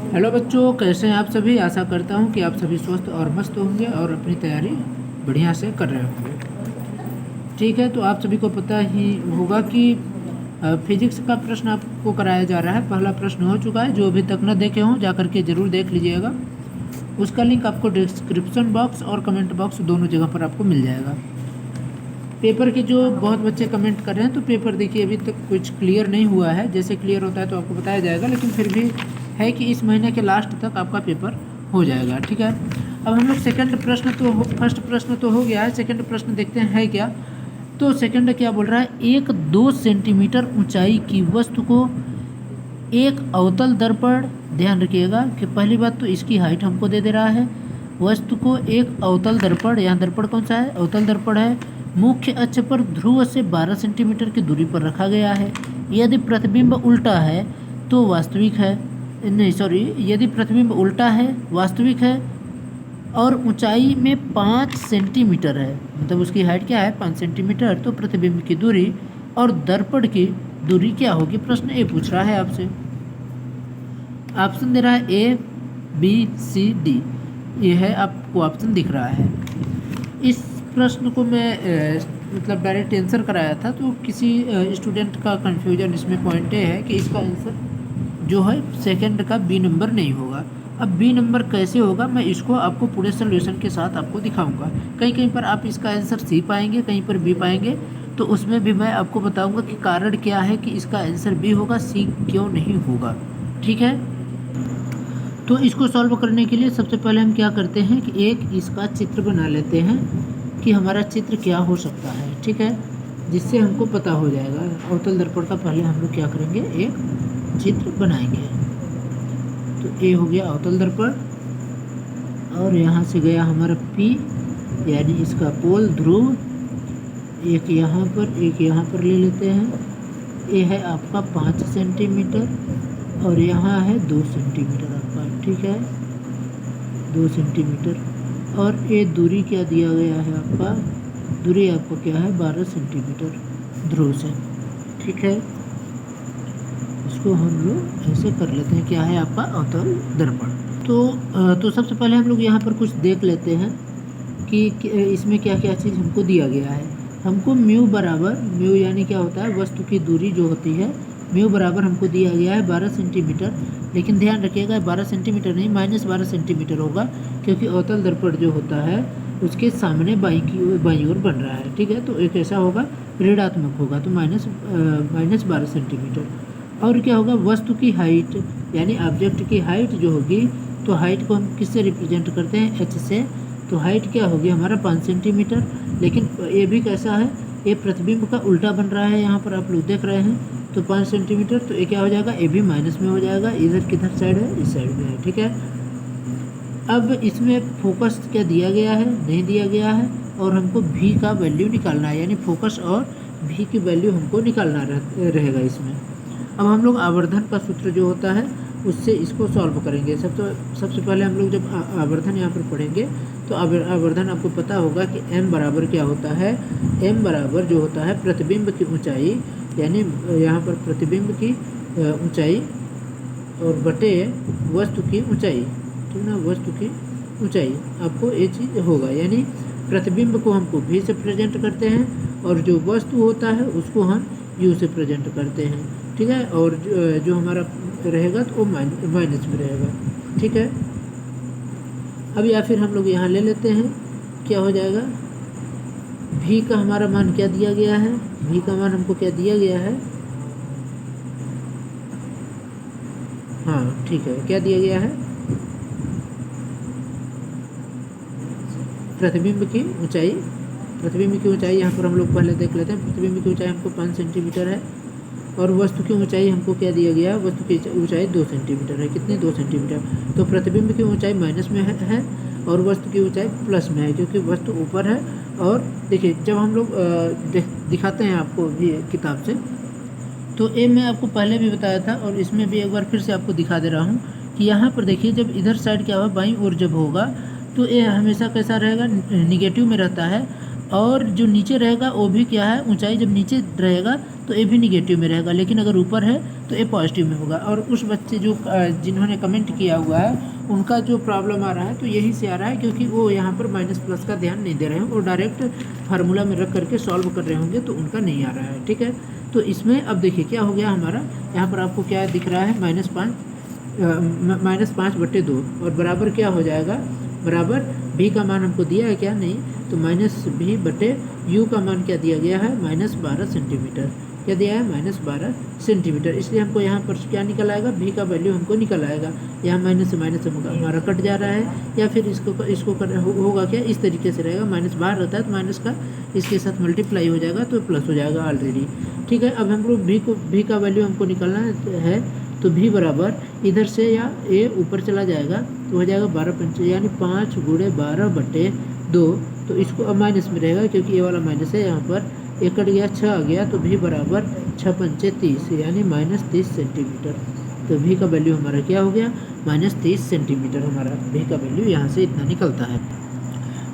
Hello बच्चों, कैसे हैं आप सभी। आशा करता हूं कि आप सभी स्वस्थ और मस्त होंगे और अपनी तैयारी बढ़िया से कर रहे होंगे। ठीक है, तो आप सभी को पता ही होगा कि फिजिक्स का प्रश्न आपको कराया जा रहा है। पहला प्रश्न हो चुका है। जो अभी तक न देखे हों जा करके ज़रूर देख लीजिएगा। उसका लिंक आपको डिस्क्रिप्शन बॉक्स और कमेंट बॉक्स दोनों जगह पर आपको मिल जाएगा। पेपर के जो बहुत बच्चे कमेंट कर रहे हैं, तो पेपर देखिए अभी तक कुछ क्लियर नहीं हुआ है। जैसे क्लियर होता है तो आपको बताया जाएगा, लेकिन फिर भी है कि इस महीने के लास्ट तक आपका पेपर हो जाएगा। ठीक है, अब हम लोग फर्स्ट प्रश्न तो हो गया है। सेकंड प्रश्न देखते हैं है क्या। तो सेकंड क्या बोल रहा है, एक 2 सेंटीमीटर ऊंचाई की वस्तु को एक अवतल दर्पण, ध्यान रखिएगा कि पहली बात तो इसकी हाइट हमको दे रहा है। वस्तु को एक अवतल दर्पण, यहाँ दर्पण कौन सा है, अवतल दर्पण है, मुख्य अक्ष पर ध्रुव से 12 सेंटीमीटर की दूरी पर रखा गया है। यदि प्रतिबिंब उल्टा है तो वास्तविक है, नहीं सॉरी, यदि प्रतिबिंब उल्टा है वास्तविक है और ऊंचाई में 5 सेंटीमीटर है, मतलब उसकी हाइट क्या है 5 सेंटीमीटर, तो प्रतिबिंब की दूरी और दर्पण की दूरी क्या होगी। प्रश्न ए पूछ रहा है आपसे। ऑप्शन दे रहा है ए बी सी डी, ये है आपको ऑप्शन दिख रहा है। इस प्रश्न को मैं मतलब डायरेक्ट आंसर कराया था, तो किसी स्टूडेंट का कन्फ्यूजन इसमें पॉइंट ये है कि इसका आंसर जो है सेकंड का बी नंबर नहीं होगा। अब बी नंबर कैसे होगा, मैं इसको आपको पूरे सोल्यूशन के साथ आपको दिखाऊंगा। कहीं कहीं पर आप इसका आंसर सी पाएंगे, कहीं पर बी पाएंगे, तो उसमें भी मैं आपको बताऊंगा कि कारण क्या है कि इसका आंसर बी होगा, सी क्यों नहीं होगा। ठीक है, तो इसको सॉल्व करने के लिए सबसे पहले हम क्या करते हैं कि एक इसका चित्र बना लेते हैं कि हमारा चित्र क्या हो सकता है। ठीक है, जिससे हमको पता हो जाएगा। अवतल दर्पण का पहले हम लोग क्या करेंगे, एक चित्र बनाएंगे। तो ए हो गया अवतल दर्पण, और यहाँ से गया हमारा पी, यानी इसका पोल ध्रुव, एक यहाँ पर ले लेते हैं। ए है आपका 5 सेंटीमीटर और यहाँ है 2 सेंटीमीटर आपका। ठीक है, 2 सेंटीमीटर, और ये दूरी क्या दिया गया है आपका, दूरी आपको क्या है 12 सेंटीमीटर ध्रुव से। ठीक है, इसको हम लोग ऐसे कर लेते हैं, क्या है आपका अवतल दर्पण। तो सबसे पहले हम लोग यहाँ पर कुछ देख लेते हैं कि इसमें क्या क्या चीज़ हमको दिया गया है। हमको म्यू बराबर, म्यू यानी क्या होता है वस्तु की दूरी जो होती है, म्यू बराबर हमको दिया गया है 12 सेंटीमीटर। लेकिन ध्यान रखिएगा 12 सेंटीमीटर नहीं, -12 सेंटीमीटर होगा, क्योंकि अवतल दर्पण जो होता है उसके सामने बाईं ओर बन रहा है। ठीक है, तो एक ऐसा होगा ऋणात्मक होगा, तो -12 सेंटीमीटर। और क्या होगा, वस्तु की हाइट यानी ऑब्जेक्ट की हाइट जो होगी, तो हाइट को हम किससे रिप्रेजेंट करते हैं, एच से। तो हाइट क्या होगी हमारा 5 सेंटीमीटर। लेकिन ये भी कैसा है, ये प्रतिबिंब का उल्टा बन रहा है, यहाँ पर आप लोग देख रहे हैं। तो 5 सेंटीमीटर, तो ये क्या हो जाएगा, ये भी माइनस में हो जाएगा। इधर किधर साइड है, इस साइड में है। ठीक है, अब इसमें फोकस क्या दिया गया है, नहीं दिया गया है, और हमको भी का वैल्यू निकालना है, यानी फोकस और भी की वैल्यू हमको निकालना रहेगा इसमें। अब हम लोग आवर्धन का सूत्र जो होता है उससे इसको सॉल्व करेंगे। सबसे पहले हम लोग जब आवर्धन यहाँ पर पढ़ेंगे, तो आवर्धन आपको पता होगा कि m बराबर क्या होता है, m बराबर जो होता है प्रतिबिंब की ऊंचाई, यानी यहाँ पर प्रतिबिंब की ऊंचाई और बटे वस्तु की ऊंचाई। ठीक ना, वस्तु की ऊंचाई, आपको ये चीज़ होगा। यानी प्रतिबिंब को हमको v से प्रेजेंट करते हैं, और जो वस्तु होता है उसको हम u से प्रेजेंट करते हैं। ठीक है, और जो हमारा रहेगा तो वो माइनस में रहेगा। ठीक है, अब या फिर हम लोग यहाँ ले लेते हैं, क्या हो जाएगा, v का हमारा मान क्या दिया गया है, v का मान हमको क्या दिया गया है, हाँ ठीक है, क्या दिया गया है, प्रतिबिंब की ऊंचाई। प्रतिबिंब की ऊंचाई यहाँ पर हम लोग पहले देख लेते हैं। प्रतिबिंब की ऊंचाई हमको 5 सेंटीमीटर है, और वस्तु की ऊंचाई हमको क्या दिया गया, वस्तु की ऊंचाई 2 सेंटीमीटर है। कितनी, 2 सेंटीमीटर। तो प्रतिबिंब की ऊंचाई माइनस में है और वस्तु की ऊंचाई प्लस में है, क्योंकि वस्तु ऊपर है। और देखिए जब हम लोग दिखाते हैं आपको भी किताब से, तो ये मैं आपको पहले भी बताया था, और इसमें भी एक बार फिर से आपको दिखा दे रहा हूँ कि यहाँ पर देखिए जब इधर साइड क्या होगा, बाईं ओर जब होगा, तो ये हमेशा कैसा रहेगा, निगेटिव में रहता है। और जो नीचे रहेगा वो भी क्या है, ऊंचाई जब नीचे रहेगा तो ये भी निगेटिव में रहेगा। लेकिन अगर ऊपर है तो ए पॉजिटिव में होगा। और उस बच्चे जो जिन्होंने कमेंट किया हुआ है उनका जो प्रॉब्लम आ रहा है तो यही से आ रहा है, क्योंकि वो यहाँ पर माइनस प्लस का ध्यान नहीं दे रहे हैं, वो डायरेक्ट फार्मूला में रख करके सॉल्व कर रहे होंगे तो उनका नहीं आ रहा है। ठीक है, तो इसमें अब देखिए क्या हो गया हमारा, यहाँ पर आपको क्या दिख रहा है -5/2 और बराबर क्या हो जाएगा, बराबर b का मान हमको दिया है क्या, नहीं, तो -b/u का मान क्या दिया गया है, -12 सेंटीमीटर। क्या दिया है, -12 सेंटीमीटर। इसलिए हमको यहाँ पर क्या निकल आएगा, b का वैल्यू हमको निकल आएगा। यहाँ माइनस से हमारा कट जा रहा है, या फिर इसको होगा क्या, इस तरीके से रहेगा, माइनस बाहर रहता है तो माइनस का इसके साथ मल्टीप्लाई हो जाएगा तो प्लस हो जाएगा ऑलरेडी। ठीक है, अब हम लोग b का वैल्यू हमको निकालना है, तो b बराबर इधर से या a ऊपर चला जाएगा तो हो जाएगा 12×5 यानी 5 × 12/2। तो इसको अब माइनस में रहेगा क्योंकि ये वाला माइनस है, यहाँ पर 1 कट गया 6 आ गया, तो b बराबर 6×5 = 30 यानी -30 सेंटीमीटर। तो v का वैल्यू हमारा क्या हो गया, -30 सेंटीमीटर। हमारा v का वैल्यू यहाँ से इतना निकलता है।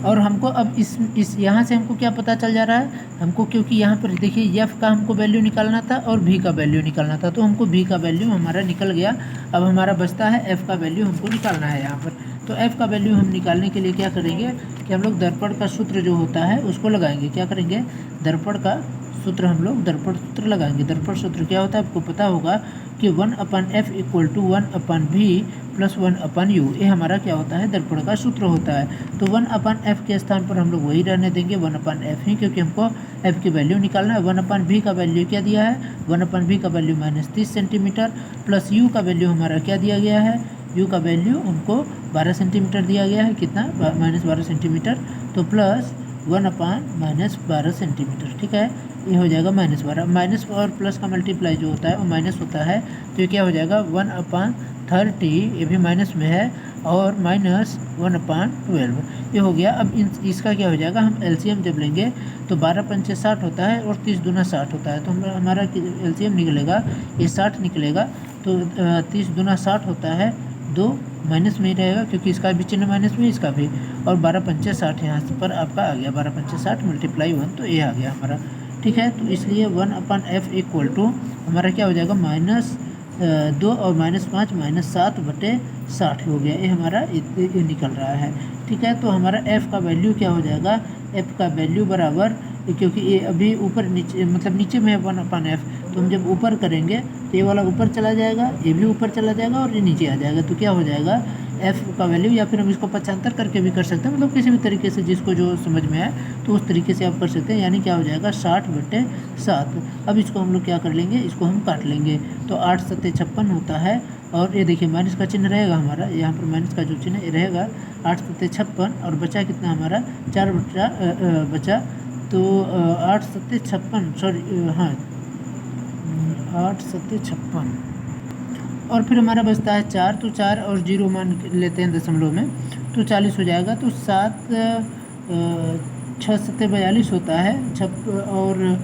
और हमको अब इस यहाँ से हमको क्या पता चल जा रहा है हमको, क्योंकि यहाँ पर देखिए f का हमको वैल्यू निकालना था और v का वैल्यू निकालना था, तो हमको v का वैल्यू हमारा निकल गया। अब हमारा बचता है f का वैल्यू हमको निकालना है यहाँ पर। तो f का वैल्यू हम निकालने के लिए क्या करेंगे कि हम लोग दर्पण का सूत्र जो होता है उसको लगाएंगे। क्या करेंगे, दर्पण का सूत्र हम लोग दर्पण सूत्र लगाएंगे। दर्पण सूत्र क्या होता है आपको पता होगा कि 1/f = 1/v + 1/u। ये हमारा क्या होता है, दर्पण का सूत्र होता है। तो 1/f के स्थान पर हम लोग वही रहने देंगे, 1/f ही, क्योंकि हमको f की वैल्यू निकालना है। 1/v का वैल्यू क्या दिया है, 1/v का वैल्यू -30 सेंटीमीटर, प्लस u का वैल्यू हमारा क्या दिया गया है, u का वैल्यू हमको 12 सेंटीमीटर दिया गया है। कितना, -12 सेंटीमीटर, तो प्लस 1/-12 सेंटीमीटर। ठीक है, ये हो जाएगा -12। माइनस और प्लस का मल्टीप्लाई जो होता है वो माइनस होता है, तो ये क्या हो जाएगा 1/30, ये भी माइनस में है, और -1/12 ये हो गया। अब इसका क्या हो जाएगा, हम एलसीएम जब लेंगे तो 12×5 = 60 होता है और 30 दूना 60 होता है, तो हमारा एलसीएम निकलेगा, ये 60 निकलेगा। तो 30 दूना 60 होता है, 2 माइनस में ही रहेगा क्योंकि इसका भी चिन्ह माइनस में, इसका भी, और 12×5 = 60 यहाँ पर आपका आ गया, 12×5 = 60 × 1, तो ये आ गया हमारा। ठीक है, तो इसलिए 1/f = हमारा क्या हो जाएगा, -2 और -5 -7/60 हो गया। ये हमारा ये निकल रहा है। ठीक है, तो हमारा f का वैल्यू क्या हो जाएगा, f का वैल्यू बराबर, क्योंकि ये अभी ऊपर नीचे मतलब नीचे में है 1/f, तो हम जब ऊपर करेंगे तो ये वाला ऊपर चला जाएगा, ये भी ऊपर चला जाएगा और ये नीचे आ जाएगा। तो क्या हो जाएगा, f का वैल्यू, या फिर हम इसको 75 करके भी कर सकते हैं, मतलब किसी भी तरीके से जिसको जो समझ में आए तो उस तरीके से आप कर सकते हैं। यानी क्या हो जाएगा, 60/7। अब इसको हम लोग क्या कर लेंगे, इसको हम काट लेंगे, तो 8 × 7 = 56 होता है, और ये देखिए माइनस का चिन्ह रहेगा हमारा, यहाँ पर माइनस का जो चिन्ह रहेगा, 8 × 7 = 56, और बचा कितना हमारा 4 बचा, तो 8 × 7 = 56, सॉरी हाँ 8 × 7 = 56, और फिर हमारा बचता है 4, तो 4 और 0 मान लेते हैं दशमलव में, तो 40 हो जाएगा। तो 7 6 × 7 = 42 होता है, और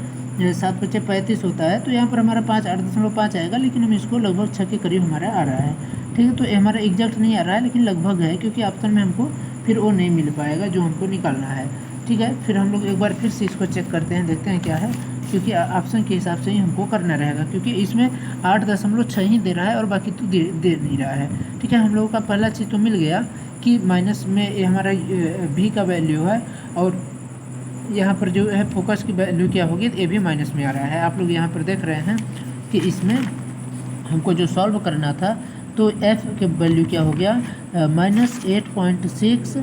7 × 5 = 35 होता है। तो यहाँ पर हमारा 8.5 आएगा, लेकिन हम इसको लगभग 6 के करीब हमारा आ रहा है। ठीक है, तो ये हमारा एग्जैक्ट नहीं आ रहा है, लेकिन लगभग है, क्योंकि ऑप्शन में हमको फिर वो नहीं मिल पाएगा जो हमको निकालना है। ठीक है, फिर हम लोग एक बार फिर से इसको चेक करते हैं, देखते हैं क्या है, क्योंकि ऑप्शन के हिसाब से ही हमको करना रहेगा, क्योंकि इसमें 8.6 ही दे रहा है और बाकी तो दे नहीं रहा है। ठीक है, हम लोगों का पहला चीज़ तो मिल गया कि माइनस में ये हमारा v का वैल्यू है, और यहाँ पर जो है फोकस की वैल्यू क्या होगी, ये भी माइनस में आ रहा है। आप लोग यहाँ पर देख रहे हैं कि इसमें हमको जो सॉल्व करना था, तो f के वैल्यू क्या हो गया, -8.6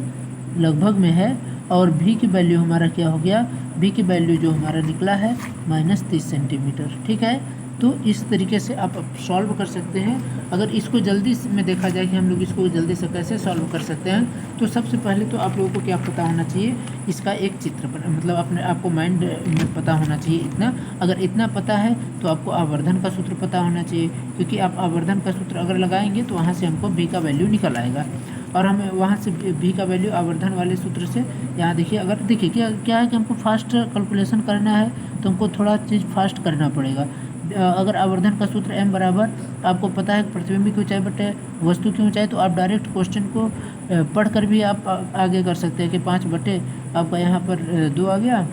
लगभग में है, और v की वैल्यू हमारा क्या हो गया, v की वैल्यू जो हमारा निकला है -30 सेंटीमीटर। ठीक है, तो इस तरीके से आप सॉल्व कर सकते हैं। अगर इसको जल्दी में देखा जाए कि हम लोग इसको जल्दी से कैसे सॉल्व कर सकते हैं, तो सबसे पहले तो आप लोगों को क्या पता होना चाहिए, इसका एक चित्र पर, मतलब आपको माइंड में पता होना चाहिए इतना। अगर इतना पता है तो आपको आवर्धन का सूत्र पता होना चाहिए, क्योंकि आप आवर्धन का सूत्र अगर लगाएंगे तो वहाँ से हमको v का वैल्यू निकल आएगा, और हमें वहाँ से v का वैल्यू आवर्धन वाले सूत्र से, यहाँ देखिए, अगर देखिए क्या है कि हमको फास्ट कैलकुलेशन करना है तो हमको थोड़ा चीज़ फास्ट करना पड़ेगा। अगर आवर्धन का सूत्र m बराबर आपको पता है प्रतिबिंब की ऊंचाई बटे वस्तु की ऊंचाई, तो आप डायरेक्ट क्वेश्चन को पढ़ कर भी आप आगे कर सकते हैं कि 5 बटे आपका यहाँ पर 2 आ गया,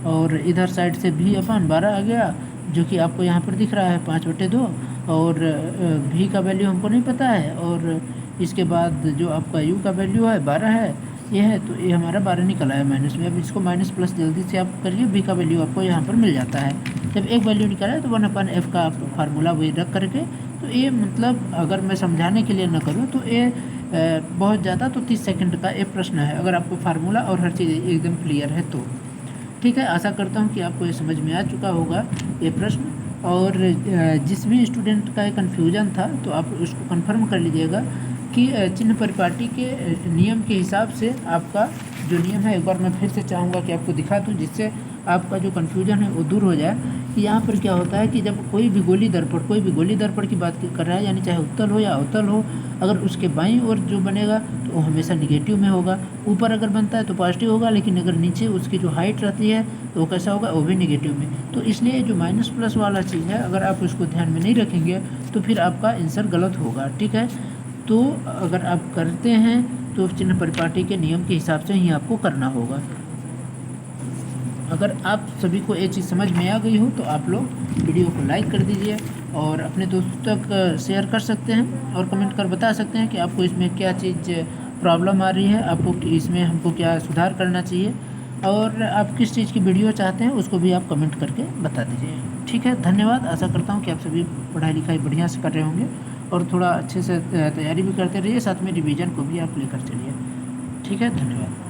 और इधर साइड से v/12 आ गया, जो कि आपको यहाँ पर दिख रहा है 5/2, और भी का वैल्यू हमको नहीं पता है, और इसके बाद जो आपका यू का वैल्यू है 12 है, ये है, तो ये हमारा 12 निकल आया माइनस में। अब इसको माइनस प्लस जल्दी से आप करिए, भी का वैल्यू आपको यहाँ पर मिल जाता है। जब एक वैल्यू निकला है तो 1/f का आप फार्मूला वही रख करके, तो ये मतलब अगर मैं समझाने के लिए ना करूँ तो ये बहुत ज़्यादा तो 30 सेकंड का एक प्रश्न है, अगर आपको फार्मूला और हर चीज़ एकदम क्लियर है तो। ठीक है, आशा करता हूँ कि आपको ये समझ में आ चुका होगा ये प्रश्न। और जिस भी स्टूडेंट का कन्फ्यूजन था तो आप उसको कंफर्म कर लीजिएगा कि चिन्ह परिपाटी के नियम के हिसाब से आपका जो नियम है, एक बार मैं फिर से चाहूँगा कि आपको दिखा दूँ, जिससे आपका जो कन्फ्यूजन है वो दूर हो जाए। कि यहाँ पर क्या होता है कि जब कोई भी गोली दर्पण की बात कर रहा है, यानी चाहे उत्तल हो या अवतल हो, अगर उसके बाईं ओर जो बनेगा तो वो हमेशा निगेटिव में होगा। ऊपर अगर बनता है तो पॉजिटिव होगा, लेकिन अगर नीचे उसकी जो हाइट रहती है तो वो कैसा होगा, वो भी निगेटिव में। तो इसलिए जो माइनस प्लस वाला चीज़ है, अगर आप उसको ध्यान में नहीं रखेंगे तो फिर आपका आंसर गलत होगा। ठीक है, तो अगर आप करते हैं तो चिन्ह परिपाटी के नियम के हिसाब से ही आपको करना होगा। अगर आप सभी को ये चीज़ समझ में आ गई हो तो आप लोग वीडियो को लाइक कर दीजिए और अपने दोस्तों तक शेयर कर सकते हैं, और कमेंट कर बता सकते हैं कि आपको इसमें क्या चीज़ प्रॉब्लम आ रही है, आपको इसमें हमको क्या सुधार करना चाहिए, और आप किस चीज़ की वीडियो चाहते हैं उसको भी आप कमेंट करके बता दीजिए। ठीक है, धन्यवाद। आशा करता हूँ कि आप सभी पढ़ाई लिखाई बढ़िया से कर रहे होंगे और थोड़ा अच्छे से तैयारी भी करते रहिए, साथ में रिवीजन को भी आप लेकर चलिए। ठीक है, धन्यवाद।